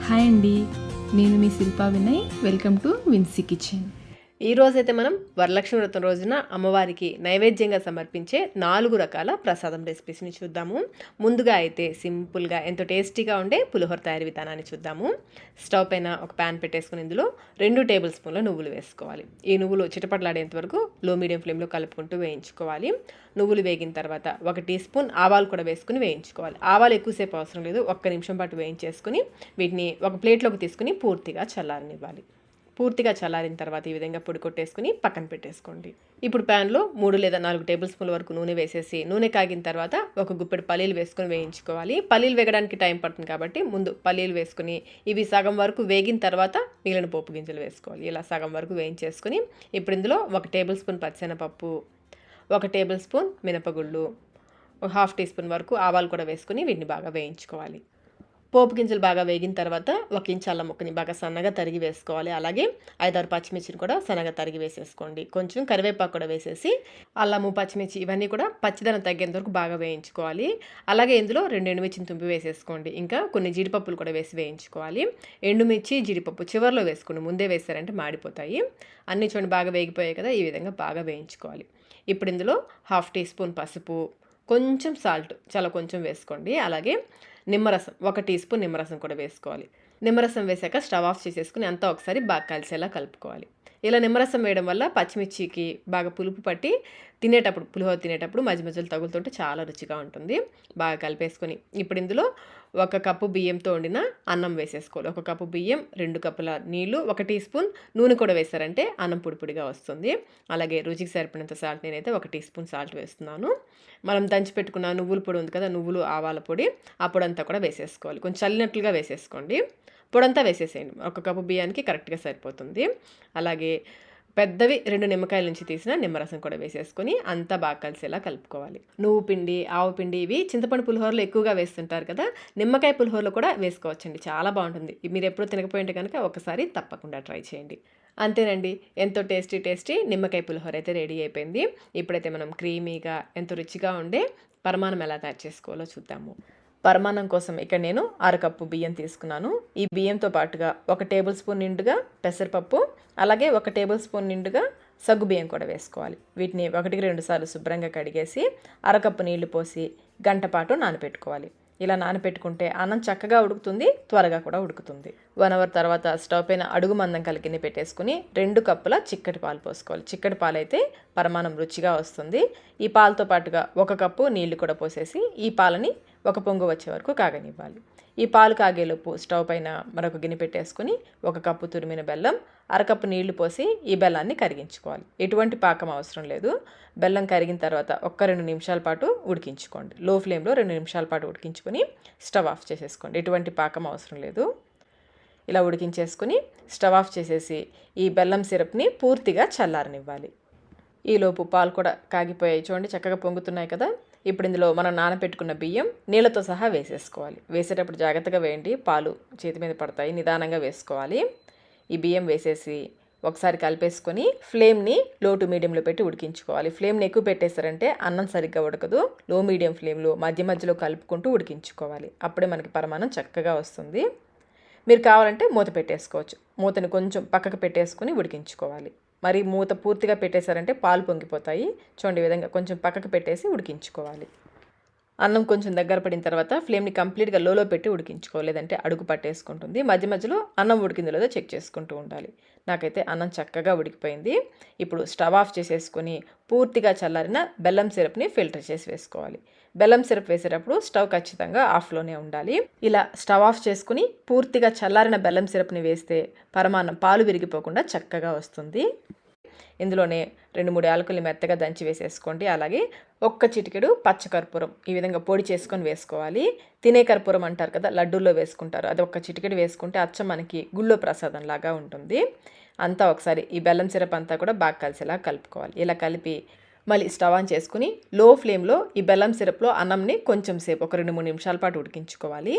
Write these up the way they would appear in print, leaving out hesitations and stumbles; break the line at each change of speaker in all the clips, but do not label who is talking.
Hi అండి, నేను మీ Shilpa Vinay. Welcome to Vinsy kitchen.
ఈ రోజైతే మనం వరలక్ష్మి వ్రతం రోజున అమ్మవారికి నైవేద్యంగా సమర్పించే 4 రకాల ప్రసాదం రెసిపీస్ని చూద్దాము. ముందుగా అయితే సింపుల్గా ఎంతో టేస్టీగా ఉండే పులిహోర తయారీ విధానాన్ని చూద్దాము. స్టవ్ పైన ఒక ప్యాన్ పెట్టేసుకుని ఇందులో 2 టేబుల్ స్పూన్ల నువ్వులు వేసుకోవాలి. ఈ నువ్వులు చిటపట్లాడేంత వరకు లో మీడియం ఫ్లేమ్లో కలుపుకుంటూ వేయించుకోవాలి. నువ్వులు వేగిన తర్వాత 1 టీ స్పూన్ ఆవాలు కూడా వేసుకుని వేయించుకోవాలి. ఆవాలు ఎక్కువసేపు అవసరం లేదు, 1 నిమిషం పాటు వేయించేసుకుని వీటిని ఒక ప్లేట్లోకి తీసుకుని పూర్తిగా చల్లారనివ్వాలి. పూర్తిగా చల్లారిన తర్వాత ఈ విధంగా పొడి కొట్టేసుకుని పక్కన పెట్టేసుకోండి. ఇప్పుడు ప్యాన్లో 3 లేదా 4 టేబుల్ స్పూన్ల వరకు నూనె వేసేసి నూనె కాగిన తర్వాత ఒక గుప్పెడు పల్లీలు వేసుకుని వేయించుకోవాలి. పల్లీలు వేగడానికి టైం పడుతుంది కాబట్టి ముందు పల్లీలు వేసుకుని ఇవి సగం వరకు వేగిన తర్వాత మిగిలిన పోపు గింజలు వేసుకోవాలి. ఇలా సగం వరకు వేయించేసుకుని ఇప్పుడు ఇందులో 1 టేబుల్ స్పూన్ పచ్చిశనగపప్పు, 1 టేబుల్ స్పూన్ మినపగుళ్ళు, 1/2 టీ స్పూన్ వరకు ఆవాలు కూడా వేసుకుని వీటిని బాగా వేయించుకోవాలి. పోపు గింజలు బాగా వేగిన తర్వాత 1 ఇంచు అల్లం ముక్కని బాగా సన్నగా తరిగి వేసుకోవాలి. అలాగే 5-6 పచ్చిమిర్చిని కూడా సన్నగా తరిగి వేసేసుకోండి. కొంచెం కరివేపాకు కూడా వేసేసి అల్లము పచ్చిమిర్చి ఇవన్నీ కూడా పచ్చిదనం తగ్గేంత వరకు బాగా వేయించుకోవాలి. అలాగే ఇందులో 2 ఎండుమిర్చిని తుంపి వేసేసుకోండి. ఇంకా కొన్ని జీడిపప్పులు కూడా వేసి వేయించుకోవాలి. ఎండుమిర్చి జీడిపప్పు చివరిలో వేసుకోండి, ముందే వేసారంటే మాడిపోతాయి. అన్నీ చూడండి బాగా వేగిపోయాయి కదా, ఈ విధంగా బాగా వేయించుకోవాలి. ఇప్పుడు ఇందులో 1/2 టీ స్పూన్ పసుపు, కొంచెం సాల్ట్, చాలా కొంచెం వేసుకోండి. అలాగే నిమ్మరసం 1 టీ స్పూన్ నిమ్మరసం కూడా వేసుకోవాలి. నిమ్మరసం వేసాక స్టవ్ ఆఫ్ చేసేసుకుని అంతా ఒకసారి బాగా కలిసేలా కలుపుకోవాలి. ఇలా నిమ్మరసం వేయడం వల్ల పచ్చిమిర్చికి బాగా పులుపు పట్టి పులిహోర తినేటప్పుడు మధ్య మధ్యలో తగులుతుంటే చాలా రుచిగా ఉంటుంది. బాగా కలిపేసుకొని ఇప్పుడు ఇందులో 1 కప్పు బియ్యంతో వండిన అన్నం వేసేసుకోవాలి. 1 కప్పు బియ్యం, 2 కప్పుల నీళ్లు, 1 టీ స్పూన్ నూనె కూడా వేసారంటే అన్నం పొడిగా వస్తుంది. అలాగే రుచికి సరిపడినంత సాల్ట్, నేనైతే 1 టీ స్పూన్ సాల్ట్ వేస్తున్నాను. మనం దంచి పెట్టుకున్న నువ్వుల పొడి ఉంది కదా, నువ్వులు ఆవాల పొడి, ఆ పొడంతా కూడా వేసేసుకోవాలి. కొంచెం చల్లినట్లుగా వేసేసుకోండి. పొడంతా వేసేసేయండి, 1 కప్పు బియ్యానికి కరెక్ట్గా సరిపోతుంది. అలాగే పెద్దవి 2 నిమ్మకాయల నుంచి తీసిన నిమ్మరసం కూడా వేసేసుకొని అంతా బాగా కలిసేలా కలుపుకోవాలి. నువ్వు పిండి, ఆవు పిండి ఇవి చింతపండు పులిహోరలో ఎక్కువగా వేస్తుంటారు కదా, నిమ్మకాయ పులిహోరలో కూడా వేసుకోవచ్చండి, చాలా బాగుంటుంది. మీరు ఎప్పుడూ తినకపోయింటే కనుక ఒకసారి తప్పకుండా ట్రై చేయండి. అంతేనండి, ఎంతో టేస్టీ నిమ్మకాయ పులిహోర అయితే రెడీ అయిపోయింది. ఇప్పుడైతే మనం క్రీమీగా ఎంతో రుచిగా ఉండే పరమాన్నం ఎలా తయారు చేసుకోవాలో చూద్దాము. పరమాన్నం కోసం ఇక్కడ నేను 1/2 కప్పు బియ్యం తీసుకున్నాను. ఈ బియ్యంతో పాటుగా 1 టేబుల్ స్పూన్ నిండుగా పెసరపప్పు, అలాగే 1 టేబుల్ స్పూన్ నిండుగా సగ్గు బియ్యం కూడా వేసుకోవాలి. వీటిని 1కి 2 సార్లు శుభ్రంగా కడిగేసి 1/2 కప్పు నీళ్లు పోసి గంట పాటు నానబెట్టుకోవాలి. ఇలా నానబెట్టుకుంటే అన్నం చక్కగా ఉడుకుతుంది, త్వరగా కూడా ఉడుకుతుంది. 1 అవర్ తర్వాత స్టవ్ పైన అడుగు మందం కలిగిన పెట్టేసుకుని 2 కప్పుల చిక్కటి పాలు పోసుకోవాలి. చిక్కటి పాలు అయితే పరమాన్నం రుచిగా వస్తుంది. ఈ పాలతో పాటుగా 1 కప్పు నీళ్లు కూడా పోసేసి ఈ పాలని 1 పొంగు వచ్చే వరకు కాగనివ్వాలి. ఈ పాలు కాగేలోపు స్టవ్ పైన మరొక గిన్నె పెట్టేసుకుని 1 కప్పు తురిమిన బెల్లం, 1/2 కప్పు నీళ్లు పోసి ఈ బెల్లాన్ని కరిగించుకోవాలి. ఎటువంటి పాకం అవసరం లేదు. బెల్లం కరిగిన తర్వాత 1-2 నిమిషాల పాటు ఉడికించుకోండి. లో ఫ్లేమ్లో 2 నిమిషాల పాటు ఉడికించుకొని స్టవ్ ఆఫ్ చేసేసుకోండి. ఎటువంటి పాకం అవసరం లేదు. ఇలా ఉడికించేసుకుని స్టవ్ ఆఫ్ చేసేసి ఈ బెల్లం సిరప్ని పూర్తిగా చల్లారనివ్వాలి. ఈలోపు పాలు కూడా కాగిపోయాయి, చూడండి చక్కగా పొంగుతున్నాయి కదా. ఇప్పుడు ఇందులో మనం నానబెట్టుకున్న బియ్యం నీళ్ళతో సహా వేసేసుకోవాలి. వేసేటప్పుడు జాగ్రత్తగా వేయండి, పాలు చేతి మీద పడతాయి, నిదానంగా వేసుకోవాలి. ఈ బియ్యం వేసేసి ఒకసారి కలిపేసుకొని ఫ్లేమ్ని లో టు మీడియంలో పెట్టి ఉడికించుకోవాలి. ఫ్లేమ్ని ఎక్కువ పెట్టేశారంటే అన్నం సరిగ్గా ఉడకదు. లో మీడియం ఫ్లేమ్లో మధ్యలో కలుపుకుంటూ ఉడికించుకోవాలి. అప్పుడే మనకి పరమాన్నం చక్కగా వస్తుంది. మీరు కావాలంటే మూత పెట్టేసుకోవచ్చు. మూతని కొంచెం పక్కకు పెట్టేసుకుని ఉడికించుకోవాలి. మరి మూత పూర్తిగా పెట్టేశారంటే పాలు పొంగిపోతాయి. చూడండి, ఈ విధంగా కొంచెం పక్కకు పెట్టేసి ఉడికించుకోవాలి. అన్నం కొంచెం దగ్గర పడిన తర్వాత ఫ్లేమ్ని కంప్లీట్గా లోలో పెట్టి ఉడికించుకోవాలి, లేదంటే అడుగు పట్టేసుకుంటుంది. మధ్యలో అన్నం ఉడికిందో లేదో చెక్ చేసుకుంటూ ఉండాలి. నాకైతే అన్నం చక్కగా ఉడికిపోయింది. ఇప్పుడు స్టవ్ ఆఫ్ చేసేసుకొని పూర్తిగా చల్లారిన బెల్లం సిరప్ని ఫిల్టర్ చేసి వేసుకోవాలి. బెల్లం సిరప్ వేసేటప్పుడు స్టవ్ ఖచ్చితంగా ఆఫ్లోనే ఉండాలి. ఇలా స్టవ్ ఆఫ్ చేసుకుని పూర్తిగా చల్లారిన బెల్లం సిరప్ని వేస్తే పరమాన్నం పాలు విరిగిపోకుండా చక్కగా వస్తుంది. ఇందులోనే 2-3 యాలకుల్ని మెత్తగా దంచి వేసేసుకోండి. అలాగే 1 చిటికెడు పచ్చకర్పూరం ఈ విధంగా పొడి చేసుకొని వేసుకోవాలి. తినే కర్పూరం అంటారు కదా, లడ్డూల్లో వేసుకుంటారు, అది 1 చిటికెడు వేసుకుంటే అచ్చం మనకి గుళ్ళో ప్రసాదం లాగా ఉంటుంది. అంతా ఒకసారి ఈ బెల్లం సిరప్ అంతా కూడా బాగా కలిసేలా కలుపుకోవాలి. ఇలా కలిపి మళ్ళీ స్టవ్ ఆన్ చేసుకుని లో ఫ్లేమ్లో ఈ బెల్లం సిరప్లో అన్నంని కొంచెం సేపు 1-2-3 నిమిషాల పాటు ఉడికించుకోవాలి.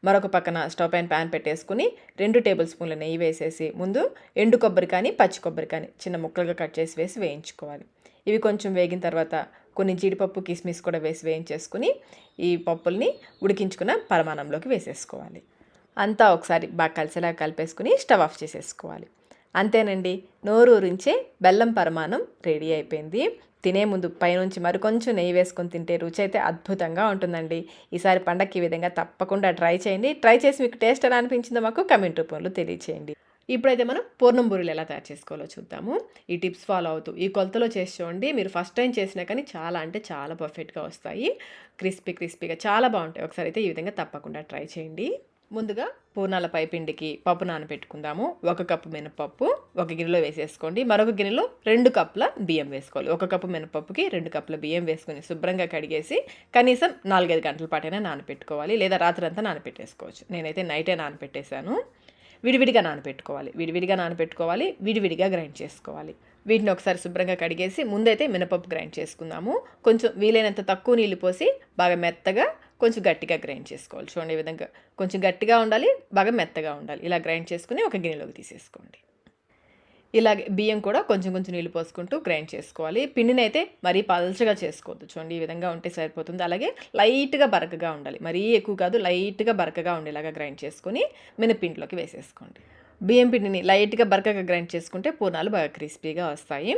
మరొక పక్కన స్టవ్ పైన ప్యాన్ పెట్టేసుకుని 2 టేబుల్ స్పూన్ల నెయ్యి వేసేసి ముందు ఎండు కొబ్బరి కానీ పచ్చి కొబ్బరి కానీ చిన్న ముక్కలుగా కట్ చేసి వేసి వేయించుకోవాలి. ఇవి కొంచెం వేగిన తర్వాత కొన్ని జీడిపప్పు, కిస్మిస్ కూడా వేసి వేయించేసుకుని ఈ పప్పుల్ని ఉడికించుకున్న పరమాన్నంలోకి వేసేసుకోవాలి. అంతా ఒకసారి బాగా కలిసేలా కలిపేసుకుని స్టవ్ ఆఫ్ చేసేసుకోవాలి. అంతేనండి, నోరూరించే బెల్లం పరమాన్నం రెడీ అయిపోయింది. తినే ముందు పైనుంచి మరికొంచెం నెయ్యి వేసుకొని తింటే రుచి అయితే అద్భుతంగా ఉంటుందండి. ఈసారి పండగకి ఈ విధంగా తప్పకుండా ట్రై చేయండి. ట్రై చేసి మీకు టేస్ట్ ఎలా అనిపించిందో మాకు కమెంట్ రూపంలో తెలియచేయండి. ఇప్పుడైతే మనం పూర్ణం బూరెలు ఎలా తయారు చేసుకోవాలో చూద్దాము. ఈ టిప్స్ ఫాలో అవుతూ ఈ కొలతలో చేసి చూడండి. మీరు ఫస్ట్ టైం చేసినా కానీ చాలా అంటే చాలా పర్ఫెక్ట్గా వస్తాయి. క్రిస్పీగా చాలా బాగుంటాయి. ఒకసారి అయితే ఈ విధంగా తప్పకుండా ట్రై చేయండి. ముందుగా పూర్ణాల పైపిండికి పప్పు నానబెట్టుకుందాము. 1 కప్పు మినపప్పు ఒక గిన్నెలో వేసేసుకోండి. మరొక గిన్నెలో 2 కప్పుల బియ్యం వేసుకోవాలి. 1 కప్పు మినపప్పుకి 2 కప్పుల బియ్యం వేసుకొని శుభ్రంగా కడిగేసి కనీసం 4-5 గంటల పాటైనా నానబెట్టుకోవాలి, లేదా రాత్రి అంతా నానబెట్టేసుకోవచ్చు. నేనైతే నైటే నానబెట్టేశాను. విడివిడిగా నానబెట్టుకోవాలి, విడివిడిగా గ్రైండ్ చేసుకోవాలి. వీటిని ఒకసారి శుభ్రంగా కడిగేసి ముందైతే మినపప్పు గ్రైండ్ చేసుకుందాము. కొంచెం వీలైనంత తక్కువ నీళ్ళు పోసి బాగా మెత్తగా కొంచెం గట్టిగా గ్రైండ్ చేసుకోవాలి. చూడండి, ఈ విధంగా కొంచెం గట్టిగా ఉండాలి, బాగా మెత్తగా ఉండాలి. ఇలా గ్రైండ్ చేసుకుని ఒక గిన్నెలోకి తీసేసుకోండి. ఇలాగే బియ్యం కూడా కొంచెం నీళ్ళు పోసుకుంటూ గ్రైండ్ చేసుకోవాలి. పిండిని అయితే మరీ పల్చగా చేసుకోవద్దు. చూడండి, ఈ విధంగా ఉంటే సరిపోతుంది. అలాగే లైట్గా బరకగా ఉండాలి, మరీ ఎక్కువ కాదు, లైట్గా బరకగా ఉండేలాగా గ్రైండ్ చేసుకొని మినపిండిలోకి వేసేసుకోండి. బియ్యం పిండిని లైట్గా బరకగా గ్రైండ్ చేసుకుంటే పూర్ణాలు బాగా క్రిస్పీగా వస్తాయి.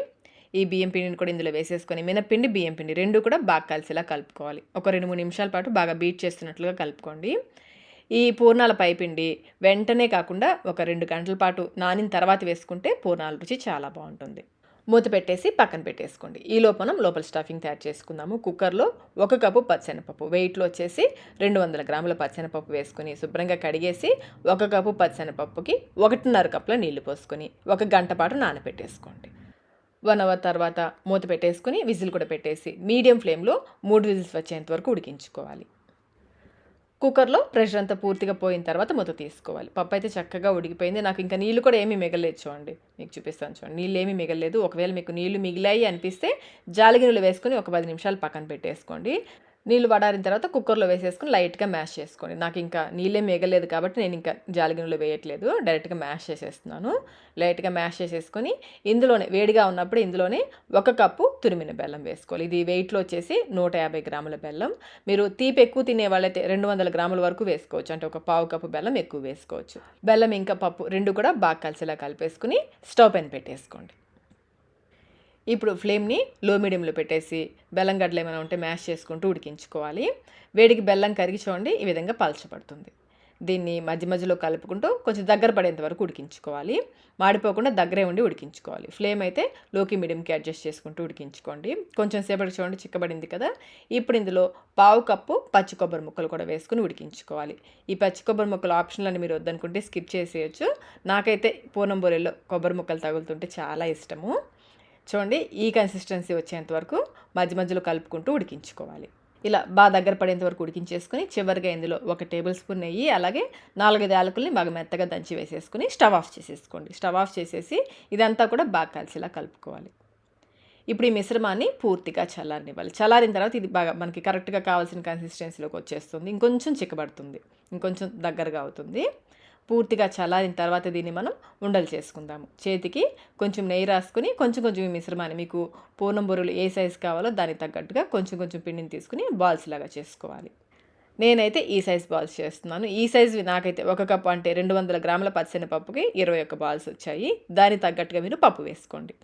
ఈ బియ్యం పిండిని కూడా ఇందులో వేసేసుకొని మినపిండి బియ్యం పిండి 2 కూడా బాగా కలిసేలా కలుపుకోవాలి. ఒక 2-3 నిమిషాల పాటు బాగా బీట్ చేస్తున్నట్లుగా కలుపుకోండి. ఈ పూర్ణాల పైపిండి వెంటనే కాకుండా ఒక 2 గంటల పాటు నానిన తర్వాత వేసుకుంటే పూర్ణాల రుచి చాలా బాగుంటుంది. మూత పెట్టేసి పక్కన పెట్టేసుకోండి. ఈ లోపల స్టఫింగ్ తయారు చేసుకుందాము. కుక్కర్లో 1 కప్పు పచ్చెనపప్పు, వెయిట్లో వచ్చేసి 200 గ్రాముల పచ్చెనపప్పు వేసుకొని శుభ్రంగా కడిగేసి 1 కప్పు పచ్చెనపప్పుకి 1.5 కప్పుల నీళ్లు పోసుకొని 1 గంట పాటు నానబెట్టేసుకోండి. 1 అవర్ తర్వాత మూత పెట్టేసుకొని విజిల్ కూడా పెట్టేసి మీడియం ఫ్లేమ్లో 3 విజిల్స్ వచ్చేంత వరకు ఉడికించుకోవాలి. కుక్కర్లో ప్రెషర్ అంతా పూర్తిగా పోయిన తర్వాత మూత తీసుకోవాలి. పప్పు అయితే చక్కగా ఉడికిపోయింది. నాకు ఇంకా నీళ్ళు కూడా ఏమీ మిగలలేదు. చూడండి, మీకు చూపిస్తాను. చూడండి, నీళ్ళు ఏమీ మిగలలేదు. ఒకవేళ మీకు నీళ్లు మిగిలాయి అనిపిస్తే జాలిగిన్నెలు వేసుకొని ఒక 10 నిమిషాలు పక్కన పెట్టేసుకోండి. నీళ్ళు వడారిన తర్వాత కుక్కర్లో వేసేసుకొని లైట్గా మ్యాష్ చేసుకోండి. నాకు ఇంకా నీళ్ళే మిగలేదు కాబట్టి నేను ఇంకా జాలిగిన్నెలో వేయట్లేదు, డైరెక్ట్గా మ్యాష్ చేసేస్తున్నాను. లైట్గా మ్యాష్ చేసేసుకొని ఇందులోనే వేడిగా ఉన్నప్పుడు ఇందులోనే 1 కప్పు తురిమిన బెల్లం వేసుకోవాలి. ఇది వెయిట్లో వచ్చేసి 150 గ్రాముల బెల్లం. మీరు తీపి ఎక్కువ తినే వాళ్ళైతే 200 గ్రాముల వరకు వేసుకోవచ్చు, అంటే ఒక 1/4 కప్పు బెల్లం ఎక్కువ వేసుకోవచ్చు. బెల్లం ఇంకా పప్పు 2 కూడా బాగా కలిసేలా కలిపేసుకుని స్టవ్ పైన పెట్టేసుకోండి. ఇప్పుడు ఫ్లేమ్ని లో మీడియంలో పెట్టేసి బెల్లం గడ్డలు ఏమైనా ఉంటే మ్యాష్ చేసుకుంటూ ఉడికించుకోవాలి. వేడికి బెల్లం కరిగి చూడండి, ఈ విధంగా పలచబడుతుంది. దీన్ని మధ్యలో కలుపుకుంటూ కొంచెం దగ్గర పడేంత వరకు ఉడికించుకోవాలి. మాడిపోకుండా దగ్గరే ఉండి ఉడికించుకోవాలి. ఫ్లేమ్ అయితే లోకి మీడియంకి అడ్జస్ట్ చేసుకుంటూ ఉడికించుకోండి. కొంచెం సేపటికి చూడండి, చిక్కబడింది కదా. ఇప్పుడు ఇందులో 1/2 కప్పు పచ్చి కొబ్బరి ముక్కలు కూడా వేసుకుని ఉడికించుకోవాలి. ఈ పచ్చి కొబ్బరి ముక్కలు ఆప్షనల్ అని మీరు వద్దనుకుంటే స్కిప్ చేసేయచ్చు. నాకైతే పూర్ణం బూరెల్లో కొబ్బరి ముక్కలు తగులుతుంటే చాలా ఇష్టము. చూడండి, ఈ కన్సిస్టెన్సీ వచ్చేంత వరకు మధ్యలో కలుపుకుంటూ ఉడికించుకోవాలి. ఇలా బాగా దగ్గర పడేంత వరకు ఉడికించేసుకుని చివరిగా ఇందులో 1 టేబుల్ స్పూన్ నెయ్యి, అలాగే 4-5 యాలకుల్ని బాగా మెత్తగా దంచి వేసేసుకుని స్టవ్ ఆఫ్ చేసేసుకోండి. స్టవ్ ఆఫ్ చేసేసి ఇదంతా కూడా బాగా కలిసేలా కలుపుకోవాలి. ఇప్పుడు ఈ మిశ్రమాన్ని పూర్తిగా చల్లారనివ్వాలి. చల్లారిన తర్వాత ఇది బాగా మనకి కరెక్ట్గా కావాల్సిన కన్సిస్టెన్సీలోకి వచ్చేస్తుంది. ఇంకొంచెం చిక్కబడుతుంది, ఇంకొంచెం దగ్గరగా అవుతుంది. పూర్తిగా చల్లారిన తర్వాత దీన్ని మనం ఉండలు చేసుకుందాము. చేతికి కొంచెం నెయ్యి రాసుకుని కొంచెం ఈ మిశ్రమాన్ని మీకు పూర్ణం బూరెలు ఏ సైజు కావాలో దానికి తగ్గట్టుగా కొంచెం పిండిని తీసుకుని బాల్స్ లాగా చేసుకోవాలి. నేనైతే ఈ సైజ్ బాల్స్ చేస్తున్నాను. ఈ సైజు నాకైతే 1 కప్పు అంటే 200 గ్రాముల పచ్చెనపప్పుకి 21 బాల్స్ వచ్చాయి. దానికి తగ్గట్టుగా మీరు పప్పు వేసుకోండి.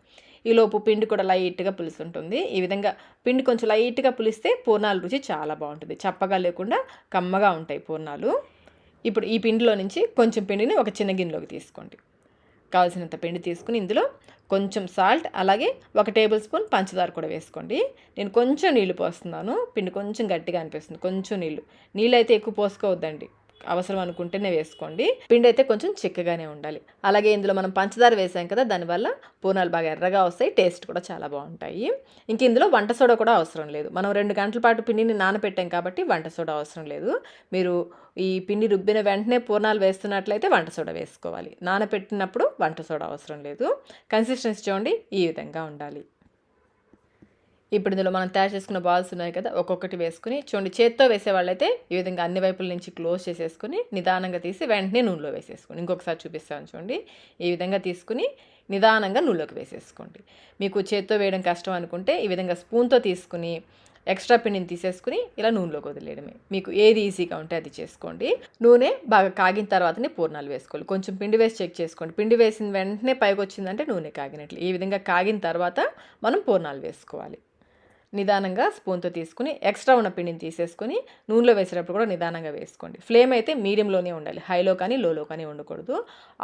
ఈలోపు పిండి కూడా లైట్గా పులుసుంటుంది. ఈ విధంగా పిండి కొంచెం లైట్గా పులిస్తే పూర్ణాల రుచి చాలా బాగుంటుంది. చప్పగా లేకుండా కమ్మగా ఉంటాయి పూర్ణాలు. ఇప్పుడు ఈ పిండిలో నుంచి కొంచెం పిండిని ఒక చిన్న గిన్నెలోకి తీసుకోండి. కావాల్సినంత పిండి తీసుకుని ఇందులో కొంచెం సాల్ట్, అలాగే 1 టేబుల్ స్పూన్ పంచదార కూడా వేసుకోండి. నేను కొంచెం నీళ్లు పోస్తున్నాను, పిండి కొంచెం గట్టిగా అనిపిస్తుంది. కొంచెం నీళ్ళు అయితే ఎక్కువ పోసుకోవద్దండి, అవసరం అనుకుంటేనే వేసుకోండి. పిండి అయితే కొంచెం చిక్కగానే ఉండాలి. అలాగే ఇందులో మనం పంచదార వేసాం కదా, దానివల్ల పూర్ణాలు బాగా ఎర్రగా వస్తాయి, టేస్ట్ కూడా చాలా బాగుంటాయి. ఇంక ఇందులో వంట సోడా కూడా అవసరం లేదు. మనం 2 గంటల పాటు పిండిని నానబెట్టాం కాబట్టి వంట సోడా అవసరం లేదు. మీరు ఈ పిండి రుబ్బిన వెంటనే పూర్ణాలు వేస్తున్నట్లయితే వంట సోడా వేసుకోవాలి. నానబెట్టినప్పుడు వంట సోడా అవసరం లేదు. కన్సిస్టెన్సీ చూడండి, ఈ విధంగా ఉండాలి. ఇప్పుడు ఇందులో మనం తయారు చేసుకున్న బాల్స్ ఉన్నాయి కదా, ఒక్కొక్కటి వేసుకుని చూడండి, చేత్తో వేసేవాళ్ళైతే ఈ విధంగా అన్ని వైపుల నుంచి క్లోజ్ చేసేసుకుని నిదానంగా తీసి వెంటనే నూనెలో వేసేసుకోండి. ఇంకొకసారి చూపిస్తాను చూడండి, ఈ విధంగా తీసుకుని నిదానంగా నూనెలోకి వేసేసుకోండి. మీకు చేత్తో వేయడం కష్టం అనుకుంటే ఈ విధంగా స్పూన్తో తీసుకుని ఎక్స్ట్రా పిండిని తీసేసుకుని ఇలా నూనెలోకి వదిలేయడమే. మీకు ఏది ఈజీగా ఉంటే అది చేసుకోండి. నూనె బాగా కాగిన తర్వాతనే పూర్ణాలు వేసుకోవాలి. కొంచెం పిండి వేసి చెక్ చేసుకోండి. పిండి వేసిన వెంటనే పైకి వచ్చిందంటే నూనె కాగినట్లు. ఈ విధంగా కాగిన తర్వాత మనం పూర్ణాలు వేసుకోవాలి. నిదానంగా స్పూన్తో తీసుకుని ఎక్స్ట్రా ఉన్న పిండిని తీసేసుకొని నూనెలో వేసేటప్పుడు కూడా నిదానంగా వేసుకోండి. ఫ్లేమ్ అయితే మీడియంలోనే ఉండాలి, హైలో కానీ లోలో కానీ ఉండకూడదు.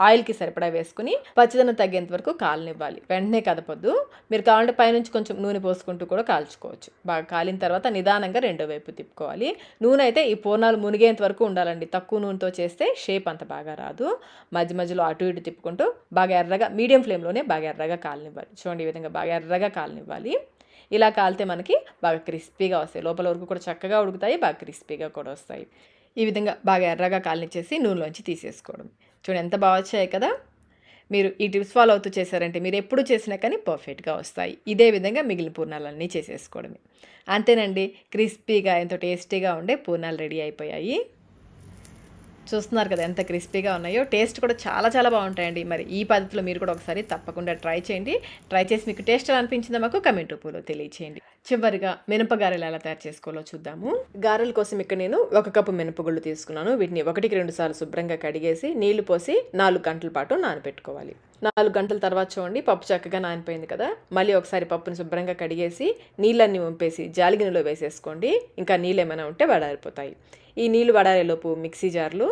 ఆయిల్కి సరిపడా వేసుకుని పచ్చిదనం తగ్గేంత వరకు కాలనివ్వాలి. వెంటనే కదపొద్దు. మీరు కావాలంటే పైనుంచి కొంచెం నూనె పోసుకుంటూ కూడా కాల్చుకోవచ్చు. బాగా కాలిన తర్వాత నిదానంగా రెండో వైపు తిప్పుకోవాలి. నూనె అయితే ఈ పూర్ణాలు మునిగేంత వరకు ఉండాలండి. తక్కువ నూనెతో చేస్తే షేప్ అంత బాగా రాదు. మధ్య మధ్యలో అటు ఇటు తిప్పుకుంటూ బాగా ఎర్రగా మీడియం ఫ్లేమ్లోనే బాగా ఎర్రగా కాలనివ్వాలి. చూడండి, ఈ విధంగా బాగా ఎర్రగా కాలనివ్వాలి. ఇలా కాలితే మనకి బాగా క్రిస్పీగా వస్తాయి. లోపల వరకు కూడా చక్కగా ఉడుకుతాయి, బాగా క్రిస్పీగా కూడా వస్తాయి. ఈ విధంగా బాగా ఎర్రగా కాలనిచ్చేసి నూనెలోంచి తీసేసుకోవడం. చూడండి ఎంత బాగా వచ్చాయి కదా. మీరు ఈ టిప్స్ ఫాలో అవుతూ చేశారంటే మీరు ఎప్పుడు చేసినా కానీ పర్ఫెక్ట్గా వస్తాయి. ఇదే విధంగా మిగిలిన పూర్ణాలన్నీ చేసేసుకోవడమే. అంతేనండి, క్రిస్పీగా ఎంతో టేస్టీగా ఉండే పూర్ణాలు రెడీ అయిపోయాయి. చూస్తున్నారు కదా ఎంత క్రిస్పీగా ఉన్నాయో. టేస్ట్ కూడా చాలా చాలా బాగుంటాయండి. మరి ఈ పద్ధతిలో మీరు కూడా ఒకసారి తప్పకుండా ట్రై చేయండి. ట్రై చేసి మీకు టేస్ట్ ఎలా అనిపించిందో మాకు కమెంట్ రూపంలో తెలియచేయండి. చివరిగా మినపగారెలు ఎలా తయారు చేసుకోవాలో చూద్దాము. గారెల కోసం ఇక్కడ నేను 1 కప్పు మినపగుళ్ళు తీసుకున్నాను. వీటిని 1కి 2 సార్లు శుభ్రంగా కడిగేసి నీళ్లు పోసి 4 గంటల పాటు నానబెట్టుకోవాలి. 4 గంటల తర్వాత చూడండి, పప్పు చక్కగా నానిపోయింది కదా. మళ్ళీ ఒకసారి పప్పుని శుభ్రంగా కడిగేసి నీళ్ళన్నీ వంపేసి జాలిగిన్నెలో వేసేసుకోండి. ఇంకా నీళ్ళు ఏమైనా ఉంటే వడారిపోతాయి. ఈ నీళ్ళు వడారేలోపు మిక్సీ జార్లు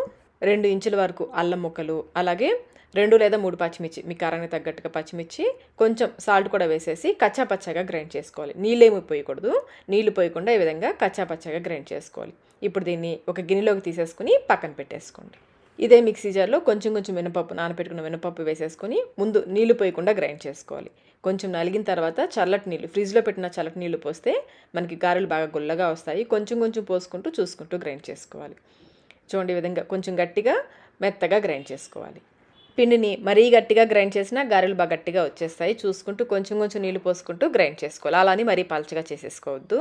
2 ఇంచుల వరకు అల్లం ముక్కలు, అలాగే 2 లేదా 3 పచ్చిమిర్చి, మీ కారానికి తగ్గట్టుగా పచ్చిమిర్చి, కొంచెం సాల్ట్ కూడా వేసేసి కచ్చాపచ్చాగా గ్రైండ్ చేసుకోవాలి. నీళ్ళేమి పోయకూడదు. నీళ్లు పోయకుండా ఈ విధంగా కచ్చాపచ్చాగా గ్రైండ్ చేసుకోవాలి. ఇప్పుడు దీన్ని ఒక గిన్నెలోకి తీసేసుకుని పక్కన పెట్టేసుకోండి. ఇదే మిక్సీ జార్లో కొంచెం మినపప్పు, నానబెట్టుకున్న మినపప్పు వేసేసుకొని ముందు నీళ్లు పోయకుండా గ్రైండ్ చేసుకోవాలి. కొంచెం నలిగిన తర్వాత చల్లటి నీళ్ళు, ఫ్రిడ్జ్లో పెట్టిన చల్లటి నీళ్ళు పోస్తే మనకి గారెలు బాగా గుల్లగా వస్తాయి. కొంచెం పోసుకుంటూ చూసుకుంటూ గ్రైండ్ చేసుకోవాలి. చూడండి, ఈ విధంగా కొంచెం గట్టిగా మెత్తగా గ్రైండ్ చేసుకోవాలి. పిండిని మరీ గట్టిగా గ్రైండ్ చేసినా గారెలు బాగా గట్టిగా వచ్చేస్తాయి. చూసుకుంటూ కొంచెం నీళ్ళు పోసుకుంటూ గ్రైండ్ చేసుకోవాలి. అలానే మరీ పల్చగా చేసేసుకోవద్దు.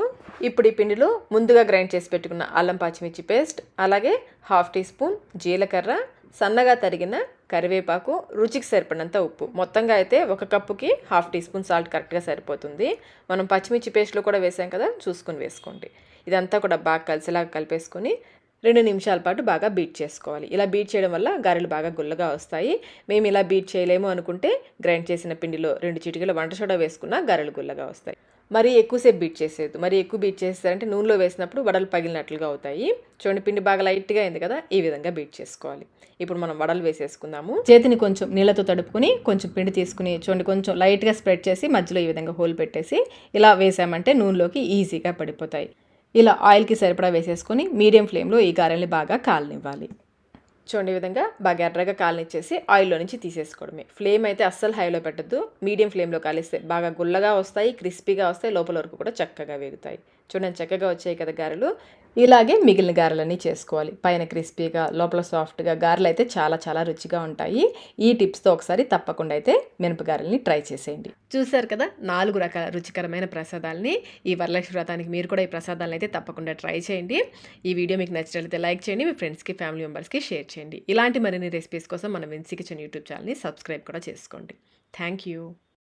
ఇప్పుడు ఈ పిండిలో ముందుగా గ్రైండ్ చేసి పెట్టుకున్న అల్లం పచ్చిమిర్చి పేస్ట్, అలాగే 1/2 టీ స్పూన్ జీలకర్ర, సన్నగా తరిగిన కరివేపాకు, రుచికి సరిపడినంత ఉప్పు. మొత్తంగా అయితే 1 కప్పుకి 1/2 టీ స్పూన్ సాల్ట్ కరెక్ట్గా సరిపోతుంది. మనం పచ్చిమిర్చి పేస్ట్లో కూడా వేసాం కదా, చూసుకొని వేసుకోండి. ఇదంతా కూడా బాగా కలిసేలాగా కలిపేసుకొని 2 నిమిషాల పాటు బాగా బీట్ చేసుకోవాలి. ఇలా బీట్ చేయడం వల్ల గారెలు బాగా గుల్లగా వస్తాయి. మేము ఇలా బీట్ చేయలేము అనుకుంటే గ్రైండ్ చేసిన పిండిలో 2 చిటికెల వంట సోడా వేసుకున్న గారెలు గుల్లగా వస్తాయి. మరీ ఎక్కువసేపు బీట్ చేసేది. మరీ ఎక్కువ బీట్ చేసేసారంటే నూనెలో వేసినప్పుడు వడలు పగిలినట్లుగా అవుతాయి. చూడండి, పిండి బాగా లైట్గా అయింది కదా, ఈ విధంగా బీట్ చేసుకోవాలి. ఇప్పుడు మనం వడలు వేసేసుకుందాము. చేతిని కొంచెం నీళ్ళతో తడుపుకొని కొంచెం పిండి తీసుకుని చూడండి, కొంచెం లైట్గా స్ప్రెడ్ చేసి మధ్యలో ఈ విధంగా హోల్ పెట్టేసి ఇలా వేసామంటే నూనెలోకి ఈజీగా పడిపోతాయి. ఇలా ఆయిల్కి సరిపడా వేసేసుకొని మీడియం ఫ్లేమ్లో ఈ గారెల్ని బాగా కాలనివ్వాలి. చూడండి, ఈ విధంగా బాగా ఎర్రగా కాలనిచ్చేసి ఆయిల్లో నుంచి తీసేసుకోవడమే. ఫ్లేమ్ అయితే అస్సలు హైలో పెట్టద్దు. మీడియం ఫ్లేమ్లో కాలిస్తే బాగా గుల్లగా వస్తాయి, క్రిస్పీగా వస్తాయి, లోపల వరకు కూడా చక్కగా వేగుతాయి. చూడండి, చక్కగా వచ్చాయి కదా గారెలు. ఇలాగే మిగిలిన గారెలన్నీ చేసుకోవాలి. పైన క్రిస్పీగా, లోపల సాఫ్ట్గా గారెలు అయితే చాలా చాలా రుచిగా ఉంటాయి. ఈ టిప్స్తో ఒకసారి తప్పకుండా అయితే మినపగారెల్ని ట్రై చేసేయండి. చూశారు కదా 4 రకాల రుచికరమైన ప్రసాదాలని. ఈ వరలక్ష్మి వ్రతానికి మీరు కూడా ఈ ప్రసాదాలను అయితే తప్పకుండా ట్రై చేయండి. ఈ వీడియో మీకు నచ్చినట్లయితే లైక్ చేయండి, మీ ఫ్రెండ్స్కి, ఫ్యామిలీ మెంబర్స్కి షేర్ చేయండి. ఇలాంటి మరిన్ని రెసిపీస్ కోసం మన విన్సీ కిచెన్ యూట్యూబ్ ఛానల్ని సబ్స్క్రైబ్ కూడా చేసుకోండి. Thank you.